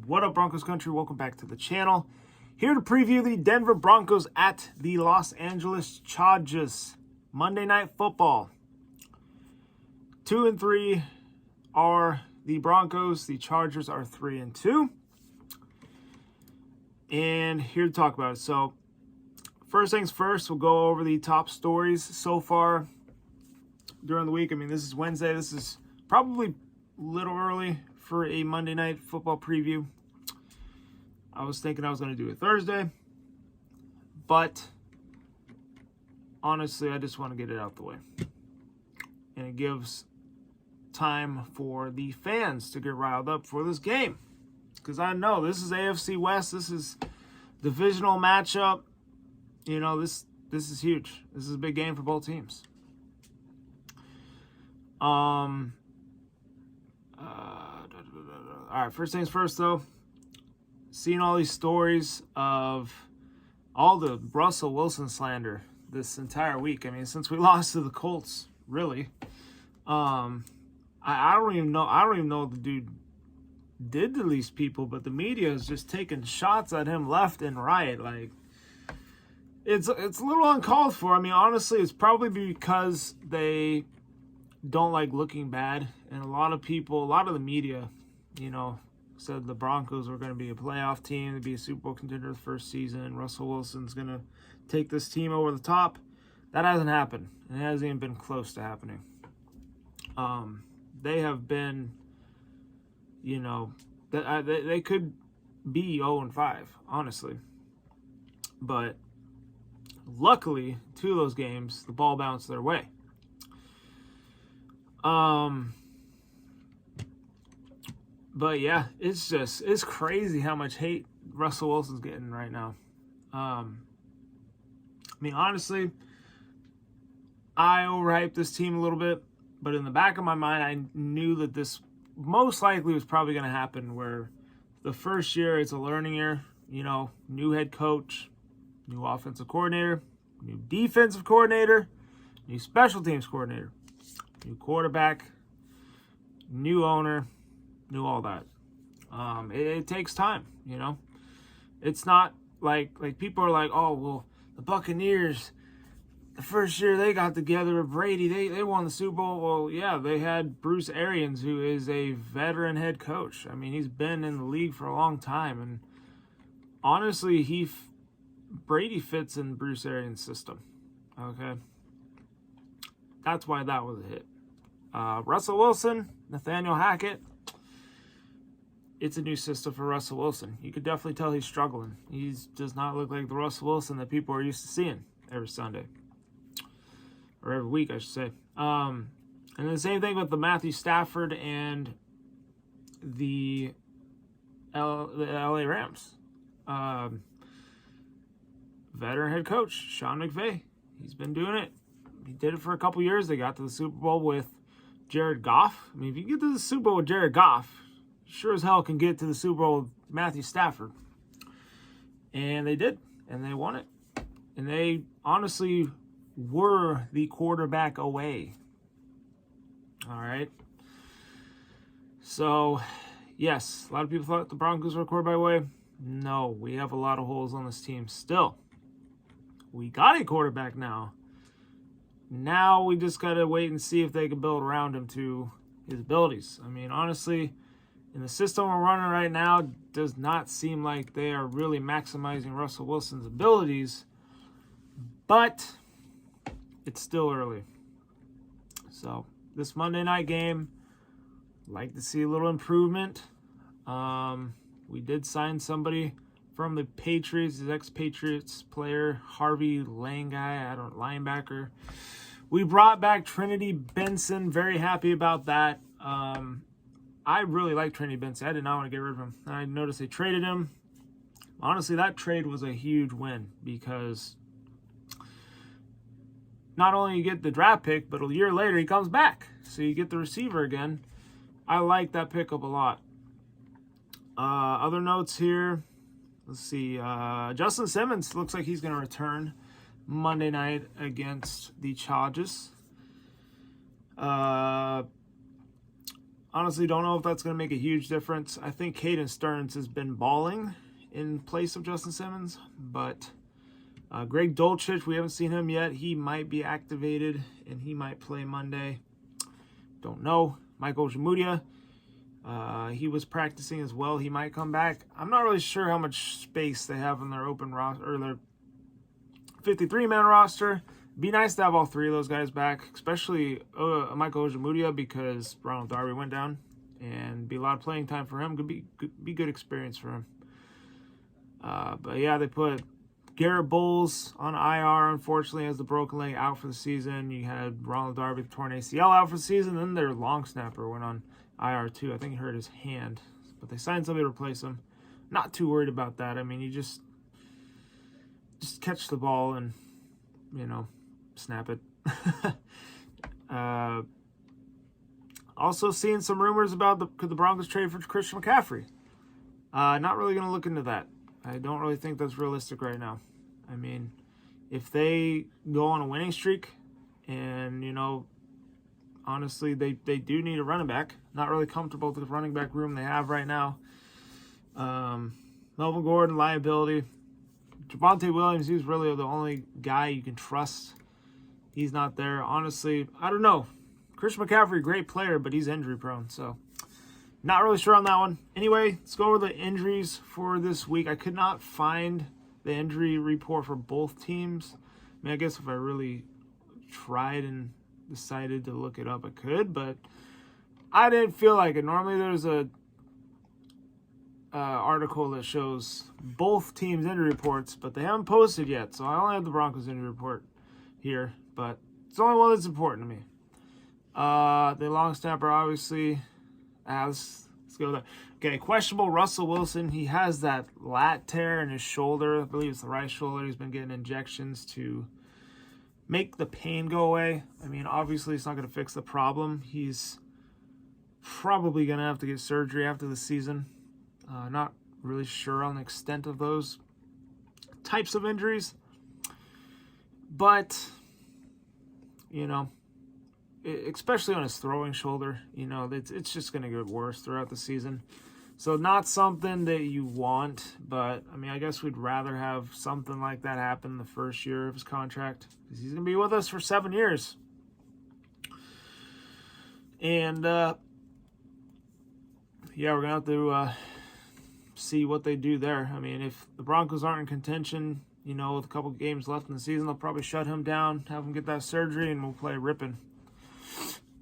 What up, Broncos country? Welcome back to the channel. Here to preview the Denver Broncos at the Los Angeles Chargers. Monday Night Football. 2-3 are the Broncos. The Chargers are 3-2. And here to talk about it. So, first things first, we'll go over the top stories so far during the week. I mean, this is Wednesday. This is probably a little early for a Monday Night Football preview. I was thinking I was going to do it Thursday, but honestly, I just want to get it out the way. And it gives time for the fans to get riled up for this game. Because I know this is AFC West. This is divisional matchup. You know, this is huge. This is a big game for both teams. All right, first things first, though. Seeing all these stories of all the Russell Wilson slander this entire week. I mean, since we lost to the Colts, really. I don't even know what the dude did to these people, but the media is just taking shots at him left and right. Like, it's a little uncalled for. I mean, honestly, it's probably because they don't like looking bad, and a lot of the media, you know, said the Broncos were going to be a playoff team, to be a Super Bowl contender the first season. Russell Wilson's going to take this team over the top. That hasn't happened. It hasn't even been close to happening. They have been, you know, they could be 0-5, honestly. But luckily, 2 of those games, the ball bounced their way. But yeah, it's crazy how much hate Russell Wilson's getting right now. I mean, honestly, I overhyped this team a little bit, but in the back of my mind, I knew that this most likely was probably going to happen, where the first year it's a learning year, you know, new head coach, new offensive coordinator, new defensive coordinator, new special teams coordinator, new quarterback, new owner, new all that. It takes time, you know. It's not like people are like, oh, well, the Buccaneers, the first year they got together with Brady, they won the Super Bowl. Well, yeah, they had Bruce Arians, who is a veteran head coach. I mean, he's been in the league for a long time, and honestly, Brady fits in Bruce Arians' system. Okay, that's why that was a hit. Russell Wilson, Nathaniel Hackett. It's a new system for Russell Wilson. You could definitely tell he's struggling. He does not look like the Russell Wilson that people are used to seeing every Sunday. Or every week, I should say. And the same thing with the Matthew Stafford and the LA Rams. Veteran head coach, Sean McVay. He's been doing it. He did it for a couple years. They got to the Super Bowl with Jared Goff. I mean, if you get to the Super Bowl with Jared Goff, sure as hell can get to the Super Bowl with Matthew Stafford. And they did. And they won it. And they honestly were the quarterback away. All right. So, yes, a lot of people thought the Broncos were quarterback away. No, we have a lot of holes on this team still. We got a quarterback now. Now we just got to wait and see if they can build around him to his abilities. I mean, honestly, in the system we're running right now, it does not seem like they are really maximizing Russell Wilson's abilities. But it's still early. So this Monday night game, like to see a little improvement. We did sign somebody from the Patriots, his ex-Patriots player, Harvey linebacker. We brought back Trinity Benson. Very happy about that. I really like Trinity Benson. I did not want to get rid of him. I noticed they traded him. Honestly, that trade was a huge win because not only you get the draft pick, but a year later he comes back. So you get the receiver again. I like that pickup a lot. Other notes here. Let's see. Justin Simmons looks like he's going to return Monday night against the Chargers. Honestly, don't know if that's going to make a huge difference. I think Caden Stearns has been balling in place of Justin Simmons, but Greg Dulcich, we haven't seen him yet. He might be activated, and he might play Monday. Don't know. Michael Jamudia, he was practicing as well. He might come back. I'm not really sure how much space they have in their open roster, or their 53-man roster. Be nice to have all three of those guys back, especially Michael Jamudia, because Ronald Darby went down, and be a lot of playing time for him. Could be good experience for him. But yeah, they put Garrett Bowles on IR, unfortunately, as the broken leg, out for the season. You had Ronald Darby torn ACL out for the season. Then their long snapper went on IR too. I think he hurt his hand, but they signed somebody to replace him. Not too worried about that. I mean, you just catch the ball and, snap it. Also seeing some rumors about could the Broncos trade for Christian McCaffrey. Not really going to look into that. I don't really think that's realistic right now. I mean, if they go on a winning streak and, honestly, they do need a running back. Not really comfortable with the running back room they have right now. Melvin Gordon, liability. Javonte Williams, he's really the only guy you can trust. He's not there. Honestly, I don't know. Christian McCaffrey, great player, but he's injury prone, so not really sure on that one. Anyway, let's go over the injuries for this week. I could not find the injury report for both teams. I mean, I guess if I really tried and decided to look it up, I could, but I didn't feel like it. Normally there's a article that shows both teams' injury reports, but they haven't posted yet, so I only have the Broncos injury report here, but it's the only one that's important to me. The long snapper, obviously, let's go there. Okay, questionable Russell Wilson. He has that lat tear in his shoulder. I believe it's the right shoulder. He's been getting injections to make the pain go away. I mean, obviously, it's not going to fix the problem. He's probably going to have to get surgery after the season. Not really sure on the extent of those types of injuries. But, especially on his throwing shoulder, it's just going to get worse throughout the season. So not something that you want, but, I mean, I guess we'd rather have something like that happen the first year of his contract, because he's going to be with us for 7 years. And, we're going to have to see what they do there. I mean, if the Broncos aren't in contention, with a couple games left in the season, they'll probably shut him down, have him get that surgery, and we'll play ripping.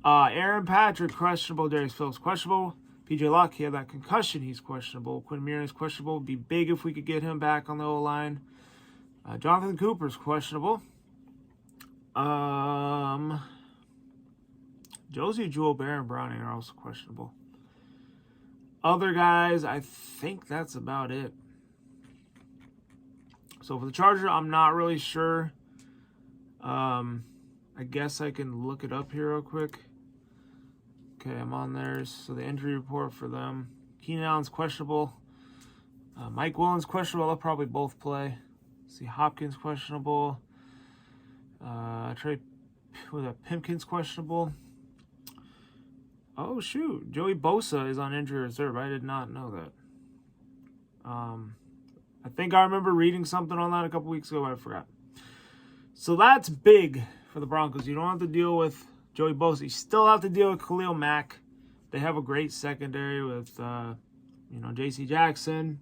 Aaron Patrick, questionable. Darius Phillips, questionable. PJ Locke, he had that concussion. He's questionable. Quinn Mears, questionable. Would be big if we could get him back on the O-line. Jonathan Cooper's questionable. Josie Jewell, Baron Browning are also questionable. Other guys, I think that's about it. So for the Chargers, I'm not really sure. I guess I can look it up here real quick. Okay, I'm on theirs. So the injury report for them. Keenan Allen's questionable. Mike Williams questionable. They'll probably both play. See, Hopkins questionable. Pimpkins questionable. Oh, shoot. Joey Bosa is on injury reserve. I did not know that. I think I remember reading something on that a couple weeks ago, but I forgot. So that's big for the Broncos. You don't have to deal with Joey Bosa. You still have to deal with Khalil Mack. They have a great secondary with, J.C. Jackson,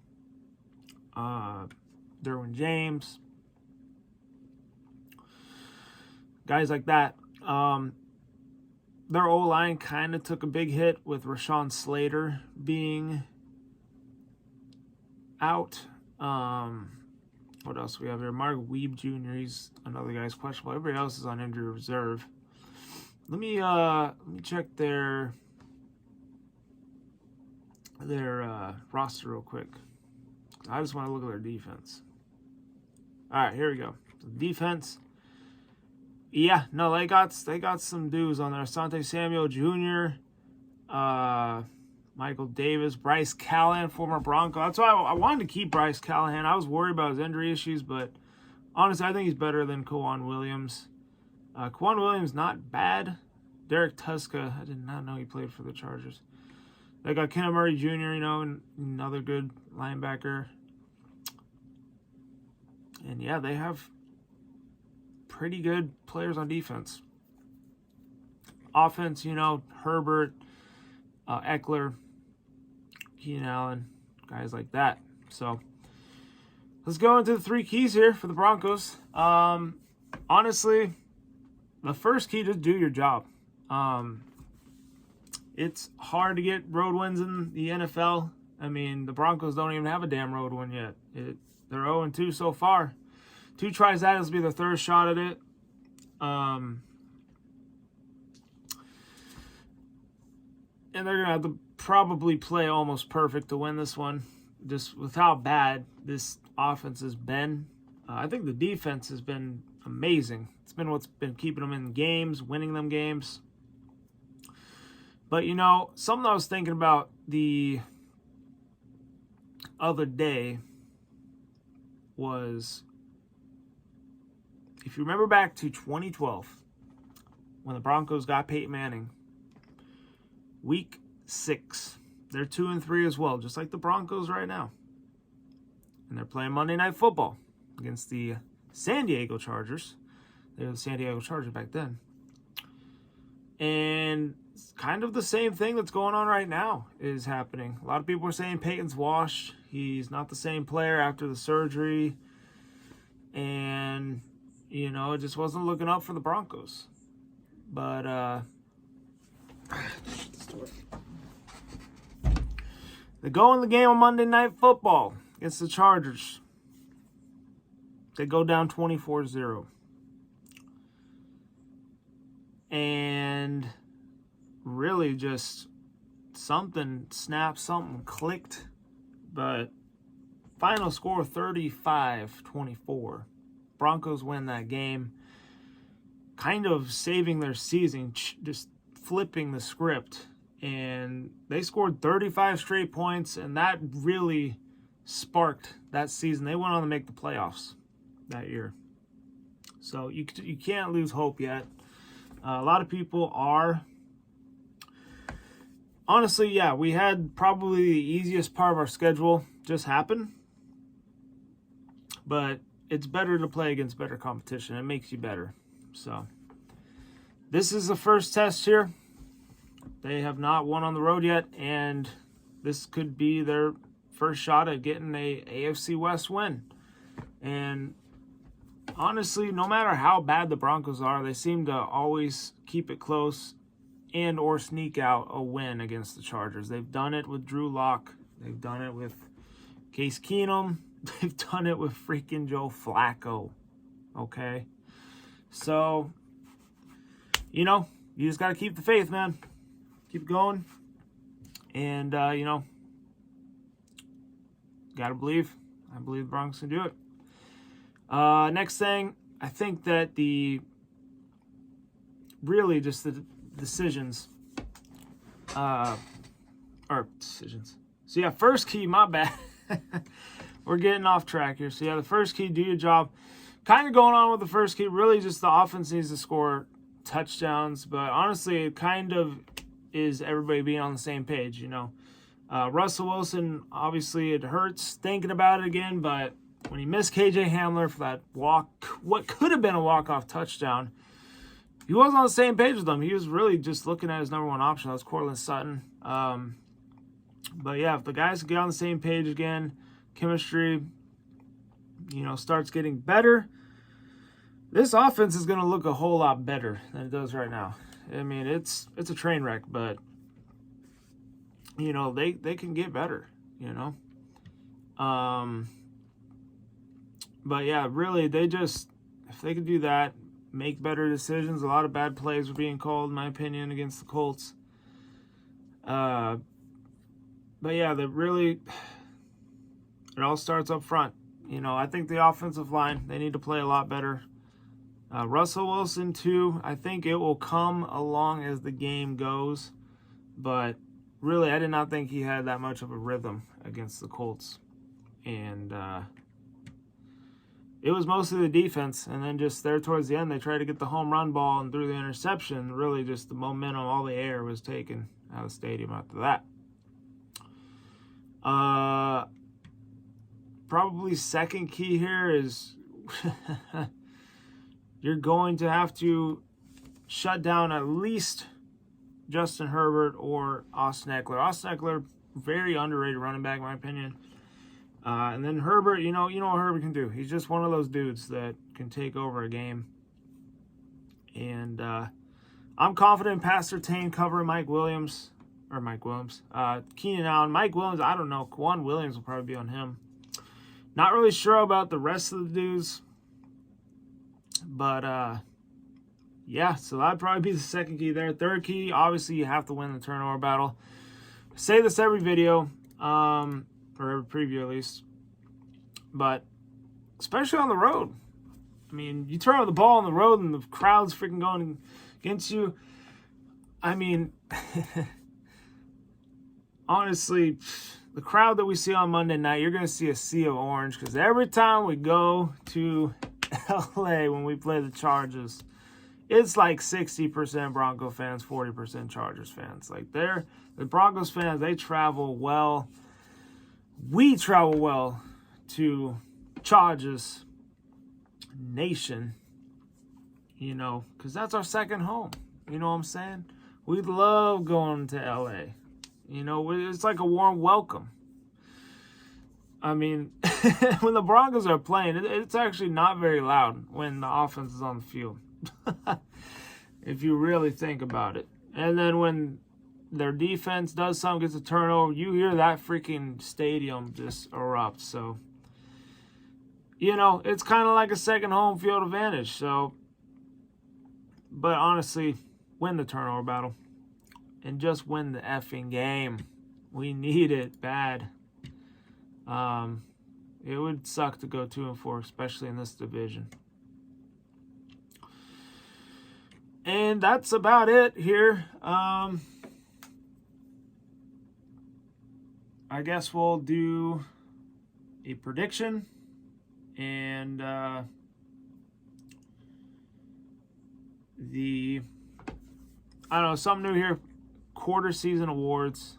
Derwin James, guys like that. Their O-line kind of took a big hit with Rashawn Slater being out. What else we have here? Mark Weeb Jr. He's another guy's questionable. Everybody else is on injury reserve. Let me check their roster real quick. I just want to look at their defense. All right, here we go. So defense. Yeah, no, they got some dudes on there. Asante Samuel Jr., Michael Davis, Bryce Callahan, former Bronco. That's why I wanted to keep Bryce Callahan. I was worried about his injury issues, but honestly, I think he's better than Kwan Williams. Kwan Williams, not bad. Derek Tuska, I did not know he played for the Chargers. They got Kenneth Murray Jr., and another good linebacker. And yeah, they have pretty good players on defense. Offense, Herbert, Eckler, Keenan Allen, guys like that. So let's go into the 3 keys here for the Broncos. Honestly, the first key, just do your job. It's hard to get road wins in the NFL. I mean, the Broncos don't even have a damn road win yet. They're 0-2 so far. 2 tries at it. This will be their 3rd shot at it. And they're going to have to probably play almost perfect to win this one, just with how bad this offense has been. I think the defense has been amazing. It's been what's been keeping them in games, winning them games. But, something I was thinking about the other day was, if you remember back to 2012, when the Broncos got Peyton Manning, week 6, they're 2-3 as well, just like the Broncos right now. And they're playing Monday Night Football against the San Diego Chargers. They were the San Diego Chargers back then. And it's kind of the same thing that's going on right now is happening. A lot of people are saying Peyton's washed. He's not the same player after the surgery. And, it just wasn't looking up for the Broncos. But, they go in the game on Monday Night Football against the Chargers. They go down 24-0. And really just something snapped, something clicked. But final score 35-24. Broncos win that game. Kind of saving their season, just flipping the script. And they scored 35 straight points, and that really sparked that season. They went on to make the playoffs that year. So you can't lose hope yet. A lot of people are. Honestly, yeah, we had probably the easiest part of our schedule just happen. But it's better to play against better competition. It makes you better. So this is the first test here. They have not won on the road yet, and this could be their first shot at getting a AFC West win. And honestly, no matter how bad the Broncos are, they seem to always keep it close and or sneak out a win against the Chargers. They've done it with Drew Lock. They've done it with Case Keenum. They've done it with freaking Joe Flacco. Okay? So, you just got to keep the faith, man. Keep going. And, got to believe. I believe the Broncos can do it. Next thing, I think that the decisions. So, yeah, first key, my bad. We're getting off track here. So, yeah, the first key, do your job. Kind of going on with the first key, really just the offense needs to score touchdowns. But honestly, it kind of is everybody being on the same page, Russell Wilson, obviously it hurts thinking about it again, but when he missed KJ Hamler for that what could have been a walk-off touchdown, he wasn't on the same page with them. He was really just looking at his number one option. That was Courtland Sutton. But yeah, if the guys can get on the same page again, chemistry, starts getting better, this offense is going to look a whole lot better than it does right now. I mean, it's a train wreck, but, they can get better, But, yeah, really, if they could do that, make better decisions. A lot of bad plays were being called, in my opinion, against the Colts. But, yeah, it all starts up front. I think the offensive line, they need to play a lot better. Russell Wilson, too, I think it will come along as the game goes. But really, I did not think he had that much of a rhythm against the Colts. And it was mostly the defense. And then just there towards the end, they tried to get the home run ball and threw the interception. Really just the momentum, all the air was taken out of the stadium after that. Probably second key here is you're going to have to shut down at least Justin Herbert or Austin Eckler. Austin Eckler, very underrated running back, in my opinion. And then Herbert, you know what Herbert can do. He's just one of those dudes that can take over a game. And I'm confident in Pastor Tane covering Keenan Allen. Mike Williams, I don't know. Quan Williams will probably be on him. Not really sure about the rest of the dudes. But, yeah, so that'd probably be the second key there. Third key, obviously you have to win the turnover battle. I say this every video, or every preview at least. But especially on the road. I mean, you turn over the ball on the road and the crowd's freaking going against you. I mean, honestly, the crowd that we see on Monday night, you're going to see a sea of orange because every time we go to LA when we play the Chargers, it's like 60% Bronco fans, 40% Chargers fans. Like the Broncos fans, they travel well. We travel well to Chargers Nation, because that's our second home. You know what I'm saying? We love going to LA. It's like a warm welcome. I mean, when the Broncos are playing, it's actually not very loud when the offense is on the field. If you really think about it. And then when their defense does something, gets a turnover, you hear that freaking stadium just erupt. So, it's kind of like a second home field advantage. So, but honestly, win the turnover battle. And just win the effing game. We need it bad. It would suck to go 2-4, especially in this division. And that's about it here. I guess we'll do a prediction and I don't know, something new here. Quarter season awards.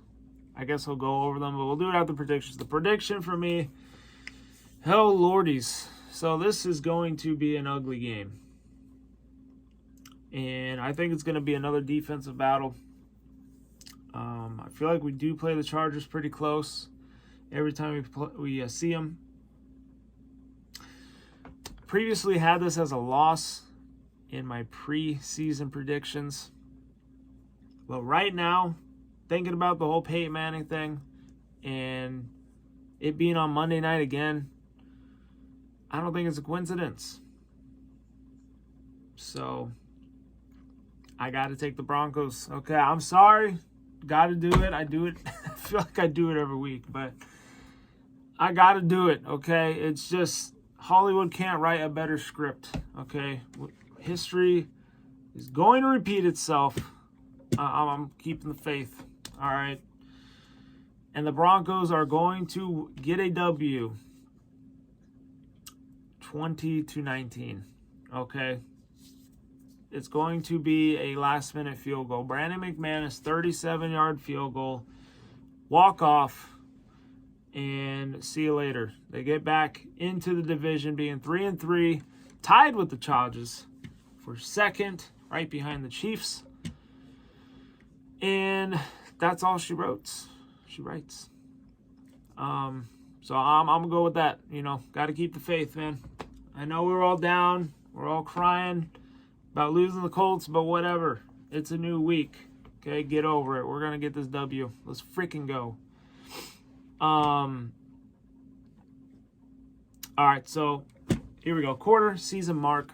I guess we'll go over them, but we'll do it after predictions. The prediction for me, hell lordies. So this is going to be an ugly game. And I think it's going to be another defensive battle. I feel like we do play the Chargers pretty close every time we see them. Previously had this as a loss in my preseason predictions. But right now, thinking about the whole Peyton Manning thing and it being on Monday night again, I don't think it's a coincidence. So, I got to take the Broncos. Okay, I'm sorry. Got to do it. I do it. I feel like I do it every week, but I got to do it, okay? It's just Hollywood can't write a better script, okay? History is going to repeat itself. I'm keeping the faith, all right? And the Broncos are going to get a W 20-19, okay? It's going to be a last-minute field goal. Brandon McManus, 37-yard field goal, walk off, and see you later. They get back into the division being 3-3, tied with the Chargers for second, right behind the Chiefs. And that's all she writes. So I'm going to go with that. Got to keep the faith, man. I know we're all down. We're all crying about losing the Colts, but whatever. It's a new week. Okay, get over it. We're going to get this W. Let's freaking go. All right, so here we go. Quarter season mark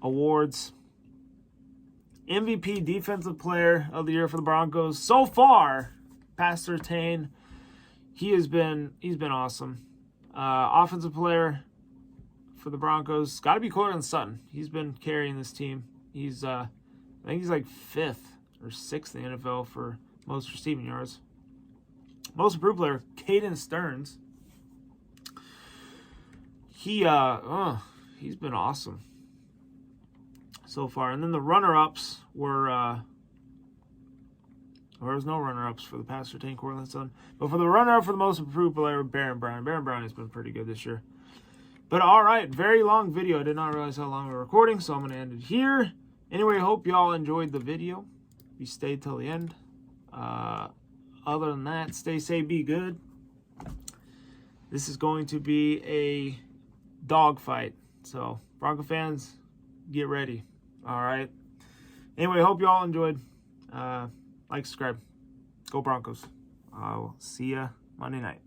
awards. MVP Defensive Player of the Year for the Broncos. So far, Pastor Tane, he's been awesome. Offensive Player for the Broncos, got to be Courtland Sutton. He's been carrying this team. He's I think he's like 5th or 6th in the NFL for most receiving yards. Most improved player, Caden Stearns. He's been awesome so far. And then the runner-ups were There was no runner-ups for the passer, Tank Cortland's son. But for the runner-up for the most improved player, Baron Brown. Baron Brown has been pretty good this year. But all right, very long video. I did not realize how long we were recording, so I'm going to end it here. Anyway, I hope y'all enjoyed the video. You stayed till the end. Other than that, stay safe, be good. This is going to be a dogfight. So, Bronco fans, get ready. All right. Anyway, hope you all enjoyed. Like, subscribe. Go Broncos. I'll see ya Monday night.